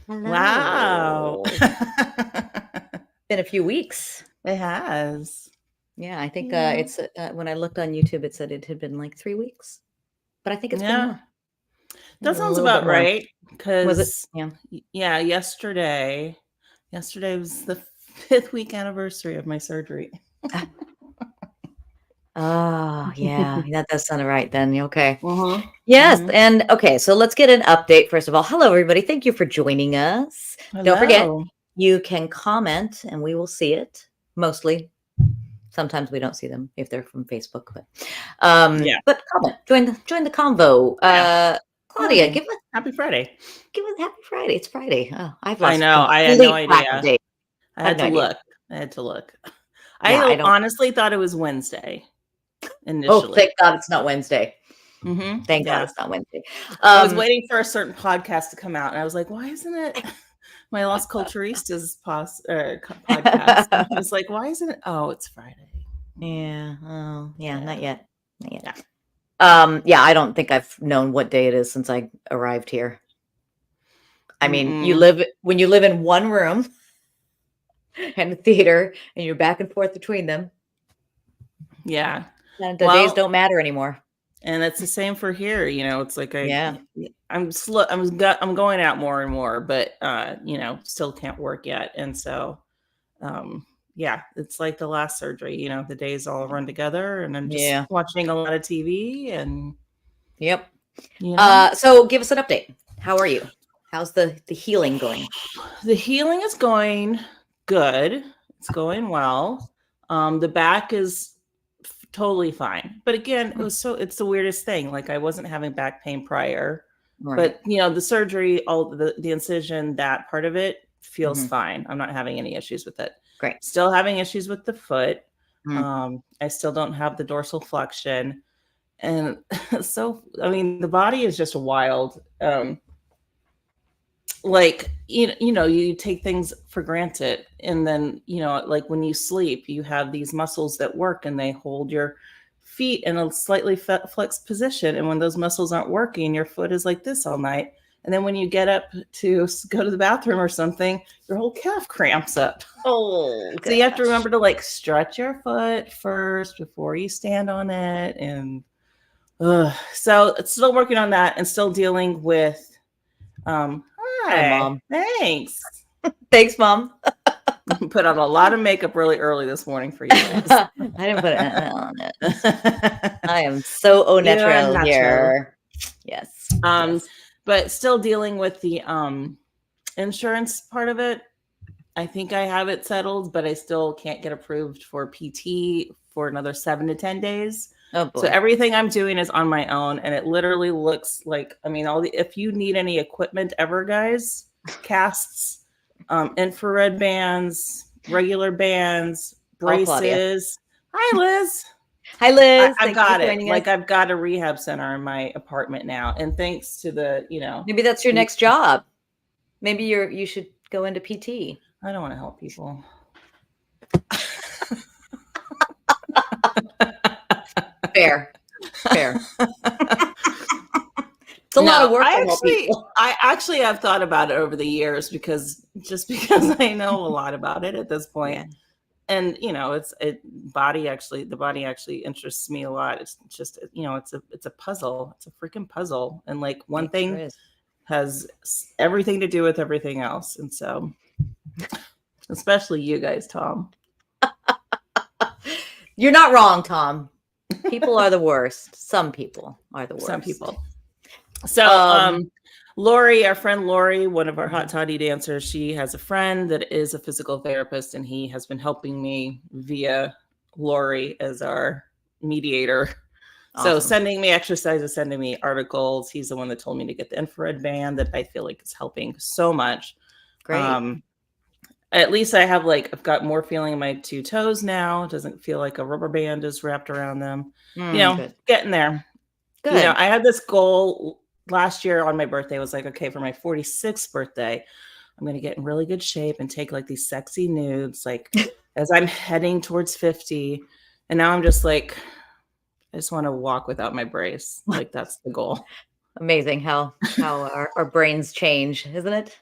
Wow. Hello. Been a few weeks. It has. Yeah, I think Yeah. it's when I looked on YouTube, it said it had been like 3 weeks, but I think it's been Yeah. more. That A sounds little bit about more. right. Was it? Because, Yeah. yeah, yesterday was the 5th week anniversary of my surgery. Oh, yeah. That does sound right then. Okay. Mm-hmm. Yes. Mm-hmm. And okay, so let's get an update. First of all, hello, everybody. Thank you for joining us. Don't forget, Hello. you can comment and we will see it mostly. Sometimes we don't see them if they're from Facebook, Yeah. but comment, join the convo. Yeah. Claudia, Hi. Happy Friday. give us happy Friday. It's Friday. Oh, I've I lost know. I had no complete track of idea. days. I I have had no to idea. look. Yeah, I don't. honestly thought it was Wednesday Oh, initially. thank God it's not Wednesday. Mm-hmm. Thank God Yeah. it's not Wednesday. I was Um, waiting for a certain podcast to come out, and I was like, "Why isn't it my Las Culturistas podcast?" And I was like, "Why isn't it? Oh, it's Friday." yeah. Oh, yeah. Not Yeah, yet. Not yet. yeah. Yeah. I don't think I've known what day it is since I arrived here. I mean, Mm-mm. when you live in one room and a theater, and you're back and forth between them. Yeah. The days Well, don't matter anymore. and it's the same for here. It's like Yeah. I'm slow. I'm going out more and more, but still can't work yet, and so yeah, it's like the last surgery. The days all run together, and I'm just Yeah. watching a lot of TV, and Yep. you know. So give us an update. How are you? How's the healing going? The healing is going good. It's going well. The back is totally fine. But again, it's the weirdest thing. Like I wasn't having back pain prior, Right. but the surgery, all the incision, that part of it feels Mhm. fine. I'm not having any issues with it. Great. Still having issues with the foot. Mm. I still don't have the dorsal flexion. And so, I mean, the body is just wild. Like you take things for granted, and then like when you sleep, you have these muscles that work and they hold your feet in a slightly flexed position, and when those muscles aren't working, your foot is like this all night, and then when you get up to go to the bathroom or something, your whole calf cramps up. Oh, So you have to remember to like stretch your foot first before you stand on it, and so it's still working on that and still dealing with Hi, hi, Mom. thanks. Thanks, Mom. Put on a lot of makeup really early this morning for you guys. I didn't put it on it. I am so au You are naturel natural. here. Yes. But still dealing with the insurance part of it. I think I have it settled, but I still can't get approved for PT for another 7 to 10 days. Oh boy. So everything I'm doing is on my own, and it literally looks like, I mean, if you need any equipment ever, guys, casts, infrared bands, regular bands, braces. Hi, Liz. Hi, Liz. I've Thank you for got it. joining Like us. I've got a rehab center in my apartment now, and thanks to the, Maybe that's your next job. Maybe you should go into PT. I don't want to help people. Fair. It's a lot of work. I actually have thought about it over the years because I know a lot about it at this point. Yeah. And the body actually interests me a lot. It's just it's a puzzle. It's a freaking puzzle, and like one thing has everything to do with everything else. And so, especially you guys, Tom. You're not wrong, Tom. People are the worst. Some people are the worst. Some people. So, Lori, our friend Lori, one of our hot toddy dancers, she has a friend that is a physical therapist, and he has been helping me via Lori as our mediator. Awesome. So sending me exercises, sending me articles. He's the one that told me to get the infrared band that I feel like is helping so much. Great. At least I've got more feeling in my 2 toes now. It doesn't feel like a rubber band is wrapped around them. Good. Getting there. Good. I had this goal last year on my birthday. I was like, okay, for my 46th birthday, I'm going to get in really good shape and take like these sexy nudes, like as I'm heading towards 50. And now I'm just like, I just want to walk without my brace. Like that's the goal. Amazing how our brains change, isn't it?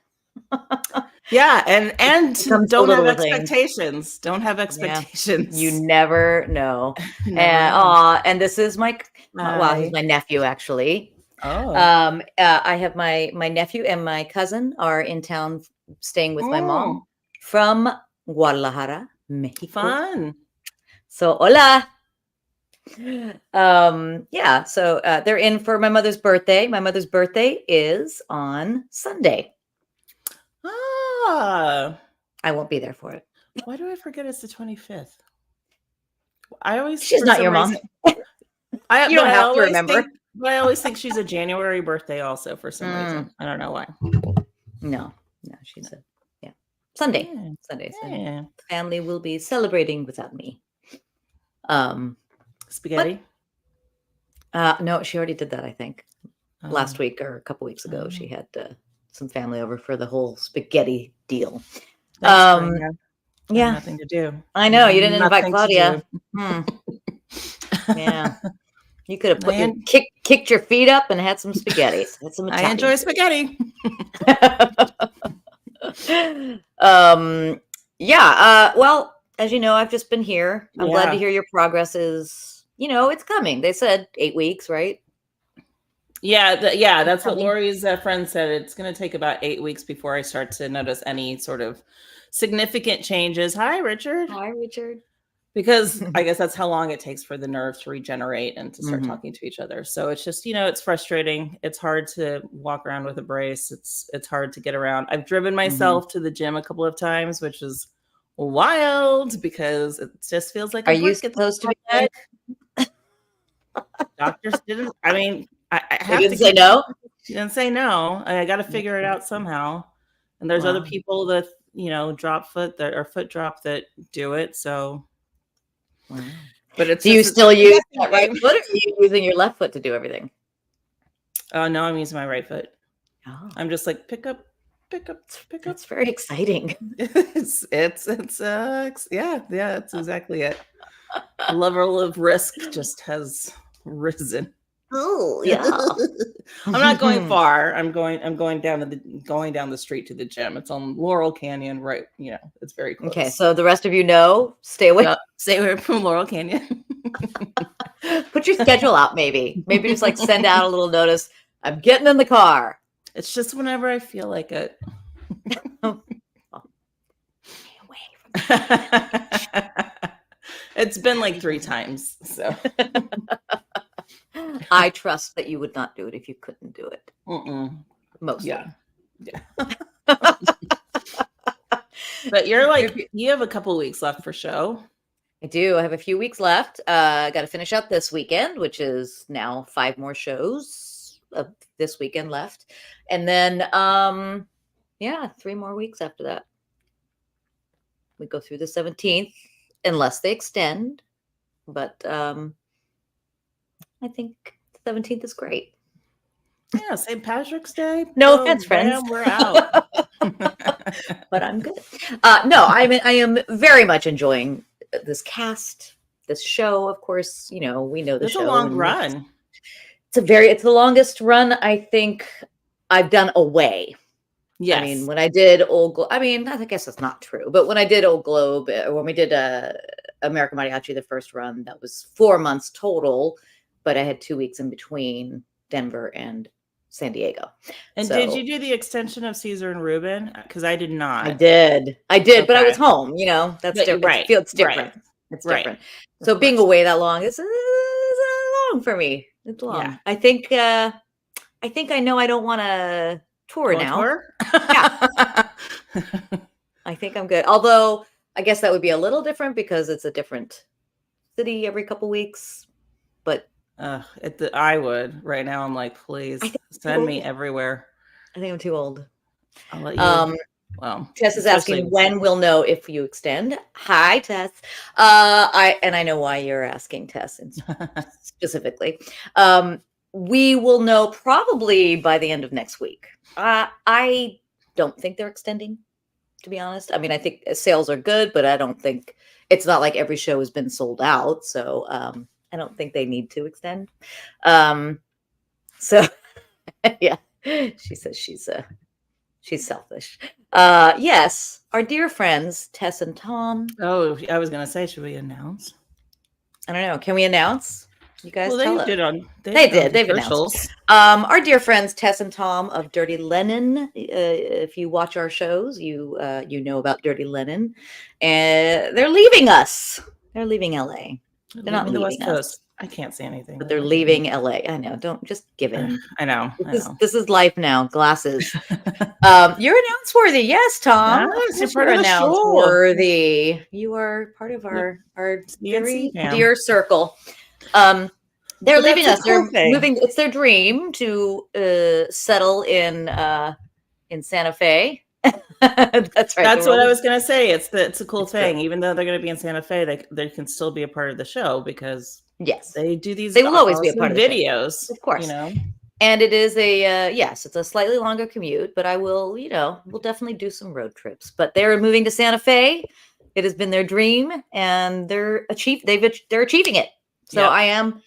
Yeah, and don't have expectations. Thing. Don't have expectations. Yeah. You never know. And this is my he's my nephew actually. Oh. I have my nephew and my cousin are in town staying with my mom from Guadalajara, Mexico. Fun. So hola. Yeah, so they're in for my mother's birthday. My mother's birthday is on Sunday. I won't be there for it. Why do I forget it's the 25th? She's not your mom. You don't have to remember. But I always think she's a January birthday also for some reason. I don't know why. No, she's Sunday. Sunday. Yeah. The family will be celebrating without me. Spaghetti? No, she already did that, I think. Last week or a couple weeks ago, she had some family over for the whole spaghetti deal. Yeah. Nothing to do. I know. You didn't invite Claudia. Yeah. You could have kicked your feet up and had some spaghetti. I enjoy spaghetti. Well, as you know, I've just been here. I'm glad to hear your progress is, it's coming. They said 8 weeks, right? Yeah. That's what Lori's friend said. It's going to take about 8 weeks before I start to notice any sort of significant changes. Hi, Richard. Because I guess that's how long it takes for the nerves to regenerate and to start talking to each other. So it's just, it's frustrating. It's hard to walk around with a brace. It's hard to get around. I've driven myself to the gym a couple of times, which is wild because it just feels like. Are you supposed to be? Doctors didn't. I mean, I have to say no. She didn't say no. I got to figure it out somehow. And there's other people that drop foot that or foot drop that do it. So. Wow. But do you still use that right foot, or are you using your left foot to do everything? Oh no, I'm using my right foot. Oh. I'm just like pick up. That's very exciting. It's that's exactly it. The level of risk just has risen. Oh yeah. I'm not going far. I'm going down the street to the gym. It's on Laurel Canyon, right? It's very close. Okay, so the rest of stay away. Stay away from Laurel Canyon. Put your schedule out, maybe just like send out a little notice. I'm getting in the car. It's just whenever I feel like it. Stay away from It's been like 3 times, so. I trust that you would not do it if you couldn't do it. Mostly. Yeah. But you have a couple of weeks left for show. I do. I have a few weeks left. Got to finish up this weekend, which is now 5 more shows of this weekend left. And then, 3 more weeks after that. We go through the 17th, unless they extend. But I think the 17th is great. Yeah, St. Patrick's Day. No offense, friends. We're out. But I'm good. No, I am very much enjoying this cast, this show. Of course, we know the show. It's a long run. It's the longest run I think I've done away. Yes. I mean, when I did Old Globe, I guess that's not true, but when I did Old Globe, or when we did American Mariachi, the first run, that was 4 months total, but I had 2 weeks in between Denver and San Diego. And did you do the extension of Caesar and Reuben? Because I did not. I did, okay. But I was home. That's different. Right. It's different. Right. It's different. So being away that long is long for me. It's long. Yeah. I think I know I don't want to tour now. Yeah. I think I'm good. Although I guess that would be a little different because it's a different city every couple weeks. But I would right now. I'm like, please send me everywhere. I think I'm too old. I'll let you. Well, Tess is asking when we'll know if you extend. Hi, Tess. I know why you're asking, Tess, specifically. We will know probably by the end of next week. I don't think they're extending, to be honest. I mean, I think sales are good, but I don't think it's not like every show has been sold out. So I don't think they need to extend. So yeah, she says She's selfish. Yes, our dear friends, Tess and Tom. Oh, I was going to say, should we announce? I don't know. Can we announce? You guys tell us. They did. They've announced. Our dear friends, Tess and Tom of Dirty Lennon. If you watch our shows, you know about Dirty Lennon. And they're leaving us. They're leaving LA. They're not leaving us. I can't say anything. But they're leaving LA. I know. Don't just give in. I know. This is life now. Glasses. You're announce worthy. Yes, Tom. Yes, you're part of the show. Worthy. You are part of our very dear circle. They're leaving us. They're moving. It's their dream to settle in Santa Fe. That's right. That's what I was going to say. It's a cool thing. Even though they're going to be in Santa Fe, they can still be a part of the show because they do these. They will always be a part of videos, of course. And it is it's a slightly longer commute, but I will, we'll definitely do some road trips. But they're moving to Santa Fe. It has been their dream, and they're achieving it. So I'm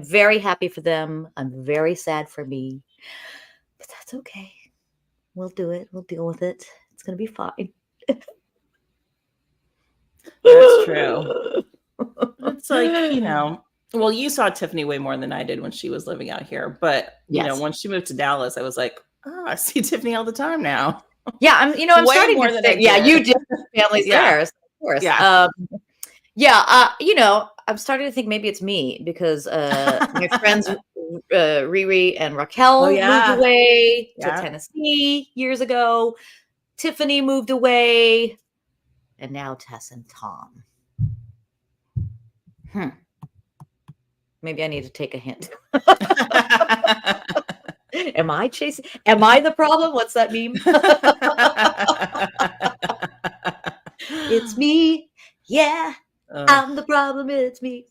very happy for them. I'm very sad for me, but that's okay. We'll do it. We'll deal with it. It's going to be fine. That's true. It's like, well, you saw Tiffany way more than I did when she was living out here. But, when she moved to Dallas, I was like, I see Tiffany all the time now. Yeah. I'm starting to think, you did. Families there, of course. Yeah. I'm starting to think maybe it's me because my friends Riri and Raquel moved away to Tennessee years ago. Tiffany moved away, and now Tess and Tom. Maybe I need to take a hint. Am I the problem? What's that meme? It's me. Yeah. I'm the problem. It's me.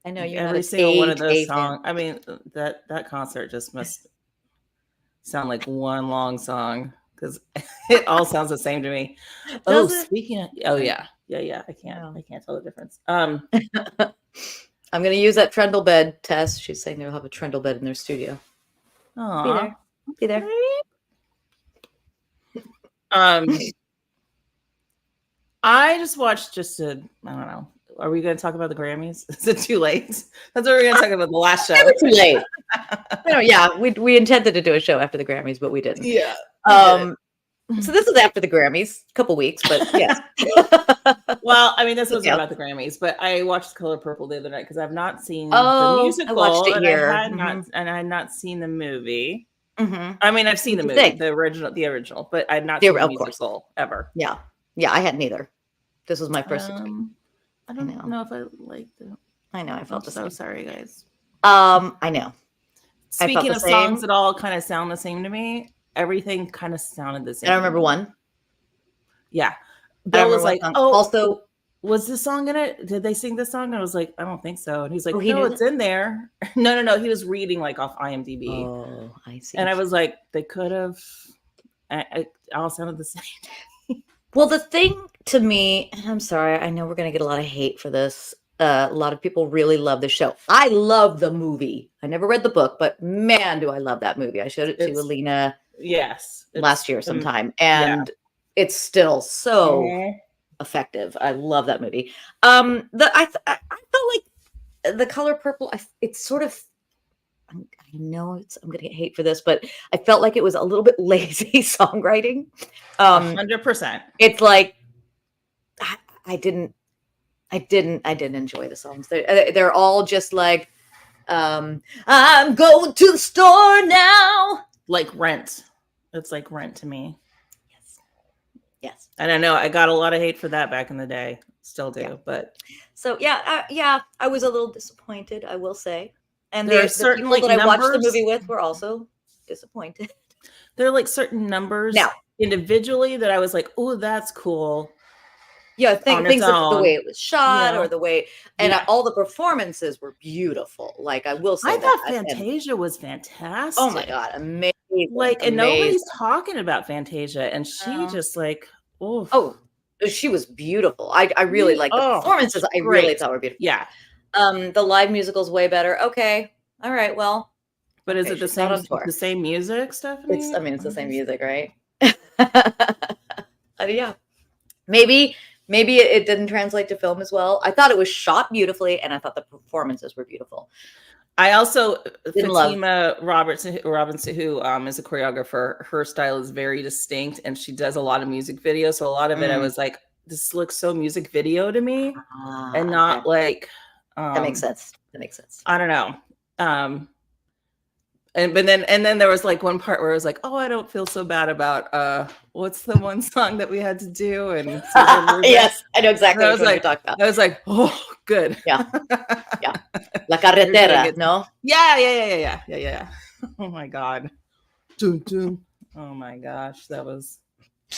I know you're every single one of those songs. I mean, that concert just must sound like one long song because it all sounds the same to me. Speaking of, I can't tell the difference. I'm gonna use that trundle bed, Tess. She's saying they'll have a trundle bed in their studio. Aww. Be there. I just watched I don't know. Are we going to talk about the Grammys? Is it too late? That's what we're going to talk about the last show. Never too late. We intended to do a show after the Grammys, but we didn't. Yeah. So this is after the Grammys, a couple weeks, but yes. Well, I mean, this wasn't about the Grammys, but I watched Color Purple the other night because I've not seen the musical. I watched it here. And I had not seen the movie. Mm-hmm. I mean, I've seen the movie, the original, but I had not seen the musical ever. Yeah. Yeah, I hadn't either. This was my first experience. I don't know if I liked it. I know. I felt so sorry, guys. I know. Speaking of songs that all kind of sound the same to me, everything kind of sounded the same. I remember one. Yeah. Bill was like, also, was this song in it? Did they sing this song? And I was like, I don't think so. And he's like, no, it's in there. No. He was reading like off IMDb. Oh, I see. And I was like, they could have. It all sounded the same. Well, the thing to me, and I'm sorry, I know we're going to get a lot of hate for this. A lot of people really love the show. I love the movie. I never read the book, but man, do I love that movie. I showed it to Alina last year sometime. And it's still so effective. I love that movie. I felt like The Color Purple, it's sort of, I know I'm going to get hate for this, but I felt like it was a little bit lazy songwriting. 100%. It's like, I didn't enjoy the songs. They're all just like, I'm going to the store now. Like Rent. It's like Rent to me. Yes. And I know I got a lot of hate for that back in the day. Still do, but. So I was a little disappointed, I will say. And there are certain people that I watched the movie with were also disappointed. There are like certain numbers individually that I was like, oh, that's cool. Yeah, things like the way it was shot or the way, and all the performances were beautiful. Like I will say, I thought Fantasia was fantastic. Oh my God, amazing! And nobody's talking about Fantasia, and she just like, she was beautiful. I really like the performances. I really thought were beautiful. Yeah. The live musical's way better. Okay, all right. Well, but is it the same music, Stephanie? It's the same music, right? Yeah. Maybe it didn't translate to film as well. I thought it was shot beautifully, and I thought the performances were beautiful. I also Fatima Robinson, who is a choreographer. Her style is very distinct, and she does a lot of music videos. So a lot of it, I was like, this looks so music video to me, and not like. That makes sense. I don't know. And then there was like one part where I was like, oh, I don't feel so bad about what's the one song that we had to do? And yes, I know exactly what you're talking about. I was like, oh, good. Yeah. La Carretera, no? Yeah. Oh my God. Oh my gosh, that was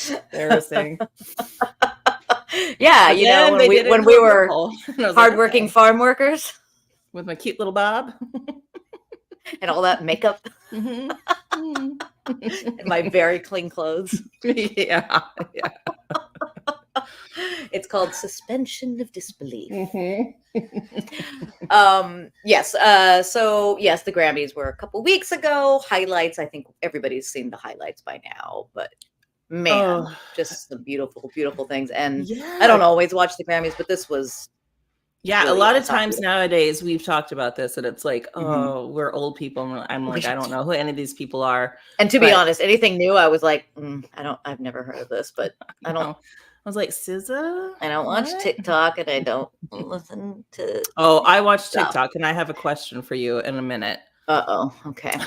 embarrassing. Yeah, you know, when we were hardworking farm workers. With my cute little bob. And all that makeup. And my very clean clothes. Yeah. It's called suspension of disbelief. Yes. So yes, the Grammys were a couple weeks ago. Highlights. I think everybody's seen the highlights by now, but man, just some beautiful, beautiful things. And I don't always watch the Grammys, but this was. Yeah, really, a lot of times nowadays we've talked about this, and it's like, oh, we're old people. I'm like, I don't know who any of these people are. And to be honest, anything new, I was like, I've never heard of this, but I don't. I was like, SZA? I don't watch TikTok, and I don't listen to. Oh, I watch TikTok, and I have a question for you in a minute. Okay.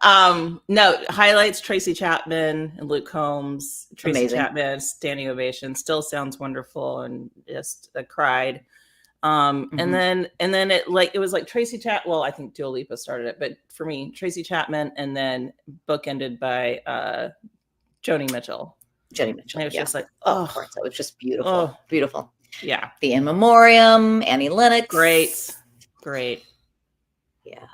No, highlights Tracy Chapman and Luke Combs. Tracy Chapman, standing ovation, still sounds wonderful, and just cried. And then it was like Tracy Chapman. Well, I think Dua Lipa started it, but for me, Tracy Chapman, and then bookended by Joni Mitchell. And it was just like, of course, that was just beautiful, beautiful. Yeah, the In Memoriam, Annie Lennox, great. Yeah.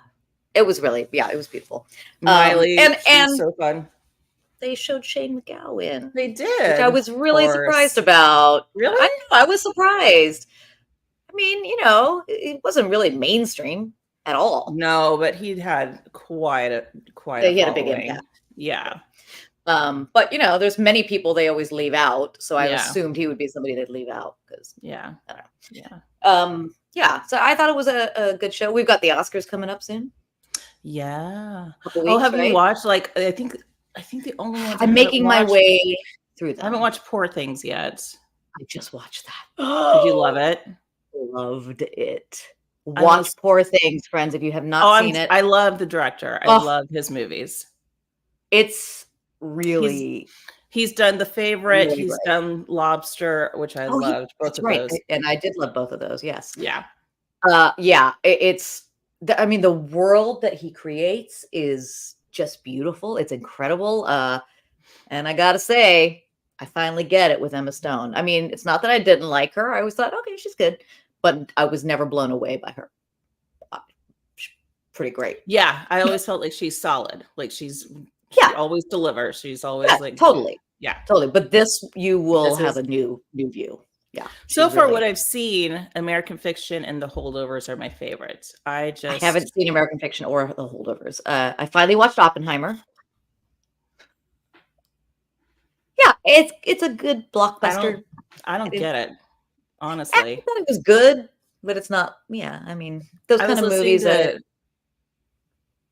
It was really, it was beautiful. Miley, and so fun. They showed Shane McGowan. They did, which I was really surprised about. Really, I was surprised. I mean, it wasn't really mainstream at all. No, but he had quite a he had a big impact. Yeah. But there's many people they always leave out, so I assumed he would be somebody they'd leave out because I don't know. So I thought it was a good show. We've got the Oscars coming up soon. Yeah. Have you watched? Like, I think the only one I'm making my way through them. I haven't watched Poor Things yet. I just watched that. Did you love it? Loved it. Watch Poor Things, friends. If you have not seen it, I love the director. I love his movies. It's really. He's done The Favorite. Really he's done Lobster, which I loved both of those. And I did love both of those. Yes. Yeah. It's. The world that he creates is just beautiful. It's incredible. And I gotta say, I finally get it with Emma Stone. I mean, it's not that I didn't like her. I always thought, okay, she's good, but I was never blown away by her. Pretty great. Yeah, I always felt like she's solid. Like she always delivers. She's always totally. Yeah, totally. But this you will have a new view. Yeah. So far, what I've seen, American Fiction and The Holdovers are my favorites. I haven't seen American Fiction or The Holdovers. I finally watched Oppenheimer. Yeah, it's a good blockbuster. I don't get it, honestly. I thought it was good, but it's not. Yeah, I mean, those kind of movies. I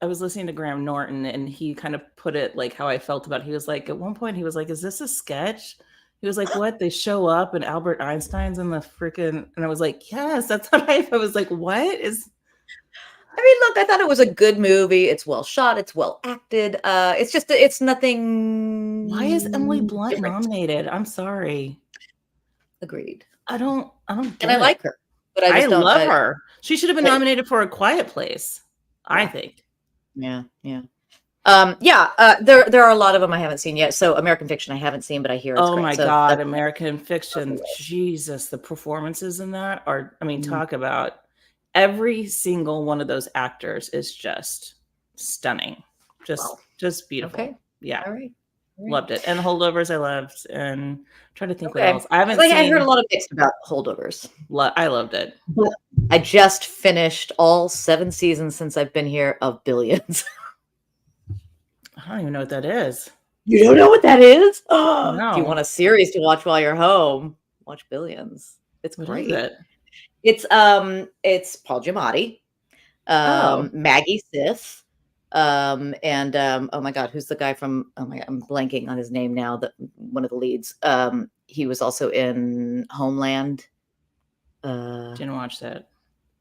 was listening to Graham Norton, and he kind of put it like how I felt about it. He was like, at one point, he was like, "Is this a sketch?" He was like, what? They show up and Albert Einstein's in the freaking, and I was like, yes, that's what I was like, what is? I mean, look, I thought it was a good movie. It's well shot. It's well acted. It's nothing. Why is Emily Blunt nominated? I'm sorry. Agreed. I don't get and I like her, but I love her. She should have been nominated for A Quiet Place, I think. Yeah. There are a lot of them I haven't seen yet. So American Fiction I haven't seen, but I hear it's great. My God, American Fiction. Jesus, the performances in that are, talk about every single one of those actors is just stunning. Just beautiful. Okay. Yeah. All right. Loved it. And Holdovers I loved. And I'm trying to think what else. I haven't seen. I heard a lot of mixed about Holdovers. I loved it. I just finished all 7 seasons since I've been here of Billions. I don't even know what that is. You don't know what that is? No. If you want a series to watch while you're home, watch Billions. It's great. What is it? It's Paul Giamatti, Maggie Siff, and oh my God, who's the guy from? Oh my God, I'm blanking on his name now. One of the leads. He was also in Homeland. Didn't watch that.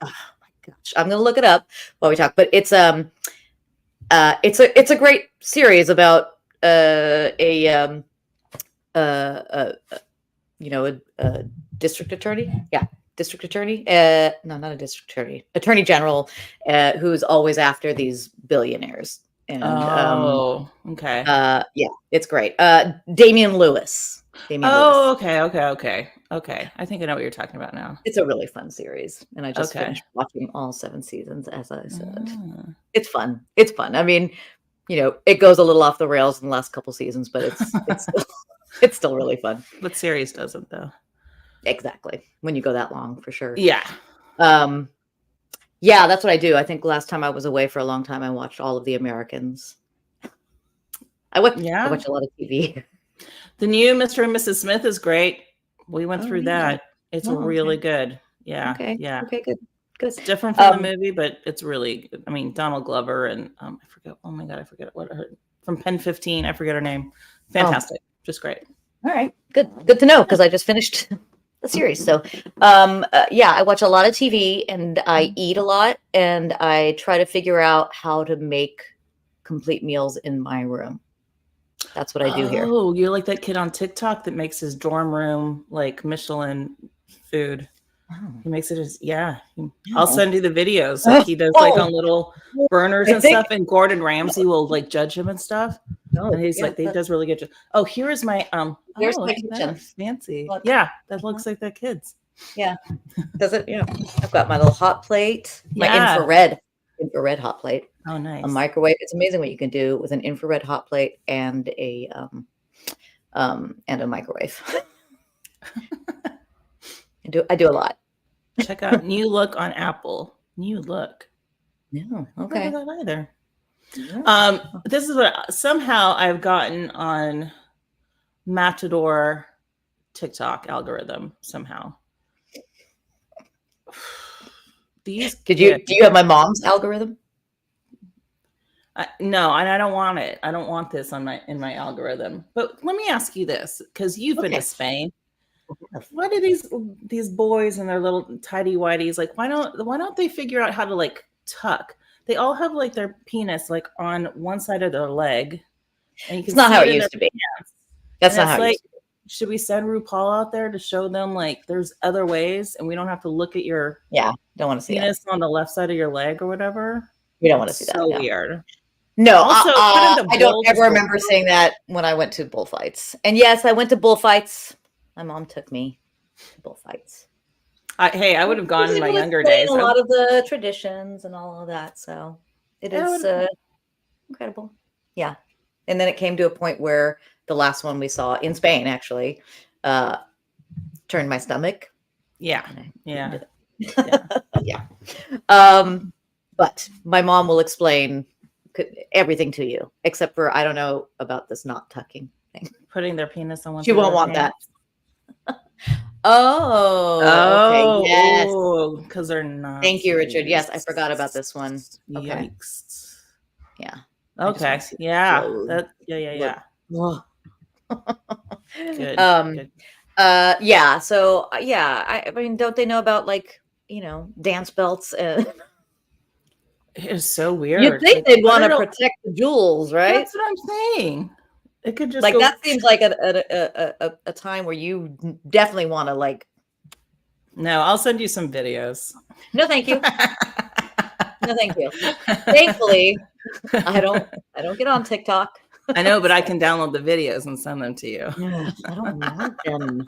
Oh my gosh, I'm gonna look it up while we talk. But it's a great series about a district attorney. Yeah, district attorney. No, not a district attorney. Attorney general, who's always after these billionaires. And okay. Yeah, it's great. Damian Lewis. Lewis. Okay. I think I know what you're talking about now. It's a really fun series, and I just finished watching all 7 seasons, as I said. It's fun. I mean, it goes a little off the rails in the last couple seasons, but it's still really fun. What series doesn't, though? Exactly. When you go that long, for sure. Yeah. Yeah, that's what I do. I think last time I was away for a long time, I watched all of The Americans. I watch a lot of TV. The new Mr. and Mrs. Smith is great. We went through that. It's really good. Yeah. Okay. Yeah. Okay, good. It's different from the movie, but it's really good. I mean, Donald Glover and I forget. Oh my God, I forget what her from Pen 15. I forget her name. Fantastic. Just great. All right. Good to know, because I just finished the series. So yeah, I watch a lot of TV, and I eat a lot, and I try to figure out how to make complete meals in my room. That's what I do here. Oh, you're like that kid on TikTok that makes his dorm room like Michelin food. Oh. He makes it as I'll send you the videos. Like he does like on little burners and stuff, and Gordon Ramsay will like judge him and stuff. And he's like, he does really good. Oh, here is my here's my kitchen. Fancy. Look. Yeah, that looks like that kid's. Yeah. Does it? Yeah. I've got my little hot plate, my infrared hot plate. Oh, nice. A microwave. It's amazing what you can do with an infrared hot plate and a microwave. I do a lot. Check out New Look on Apple. New Look. Yeah. Okay. I don't know that either. Yeah. This is what somehow I've gotten on Matador TikTok algorithm somehow. Do you have my mom's algorithm? No, and I don't want it. I don't want this in my algorithm. But let me ask you this, because you've been to Spain. Why do these boys and their little tidy whities like? Why don't they figure out how to like tuck? They all have like their penis like on one side of their leg, and you can. It's not how it used to be. That's not how it used to be. Should we send RuPaul out there to show them like there's other ways, and we don't have to look at your don't want to see penis on the left side of your leg or whatever? We don't want to see that. So weird. No, also, I don't ever remember saying that when I went to bullfights. And yes, I went to bullfights. My mom took me to bullfights. I would have gone in my younger days. A lot of the traditions and all of that. So it is incredible. Yeah. And then it came to a point where the last one we saw in Spain actually turned my stomach. Yeah. Yeah. But my mom will explain everything to you, except for I don't know about this not tucking thing. Putting their penis on one. She won't want that. Okay. Yes. Because they're not. Thank you, Richard. Yes, I forgot about this one. Okay. Yikes. Yeah. Okay. Yeah. Yeah. Good. Good. Yeah. So I mean, don't they know about like dance belts? It's so weird. You'd think they'd want to protect the jewels, right? That's what I'm saying. It could just like that seems like a time where you definitely want to like. No, I'll send you some videos. No, thank you. No, thank you. Thankfully, I don't get on TikTok. I know, but I can download the videos and send them to you. I don't want them.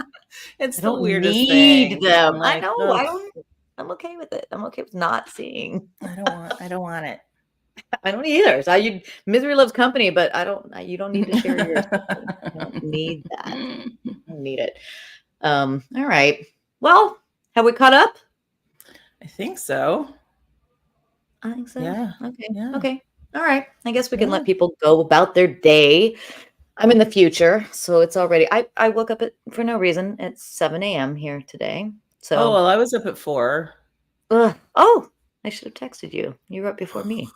It's the weirdest thing. Need them. Like, I know. I'm okay with it. I'm okay with not seeing. I don't want it. I don't either. So misery loves company, but you don't need to share yours. I don't need that. I don't need it. All right. Well, have we caught up? I think so. I think so. Yeah. Okay. Yeah. Okay. All right. I guess we can let people go about their day. I'm in the future, so it's already. I woke up for no reason. It's 7 a.m. here today. So. Oh well, I was up at 4. Oh, I should have texted you. You were up before me.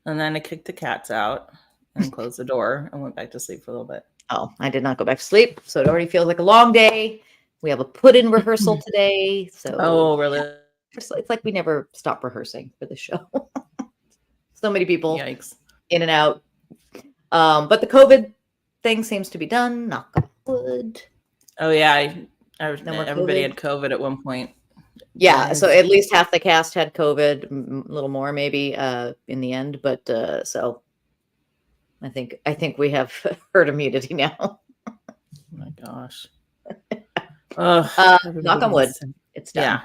And then I kicked the cats out and closed the door and went back to sleep for a little bit. Oh, I did not go back to sleep, so it already feels like a long day. We have a put-in rehearsal today, so. Oh, really? Yeah. It's like we never stop rehearsing for the show. So many people. Yikes. In and out. But the COVID thing seems to be done. Knock on wood. Oh yeah, everybody had COVID at one point. Yeah, so at least half the cast had COVID, a little more maybe in the end. But so I think we have herd immunity now. Oh my gosh. Knock on wood. It's done. Yeah.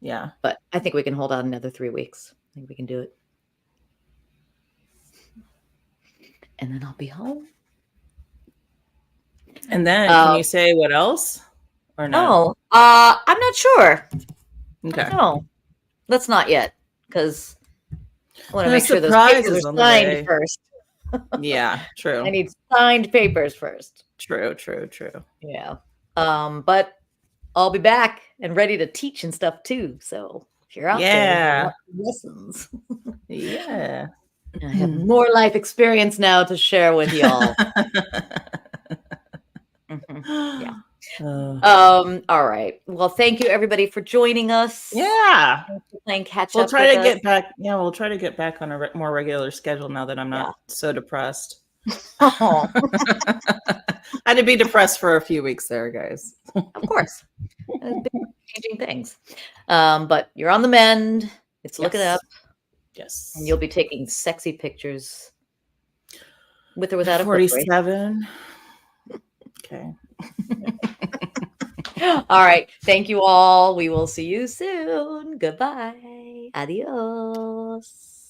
Yeah. But I think we can hold out another 3 weeks. I think we can do it. And then I'll be home. And then can you say what else? Or no? No. I'm not sure. Okay. No. Let's not yet, because I want to make sure those papers are signed first. Yeah, true. I need signed papers first. True. Yeah. But I'll be back and ready to teach and stuff too. So if you're out there, lessons. Yeah. I have more life experience now to share with y'all. Yeah. All right. Well, thank you everybody for joining us. Yeah. Playing catch We'll up. try to get back. Yeah, we'll try to get back on a more regular schedule now that I'm not so depressed. Oh. I had to be depressed for a few weeks there, guys. Of course. Changing things. But you're on the mend. It's looking up. Yes. And you'll be taking sexy pictures with or without a 47. Okay. All right. Thank you all. We will see you soon. Goodbye. Adios.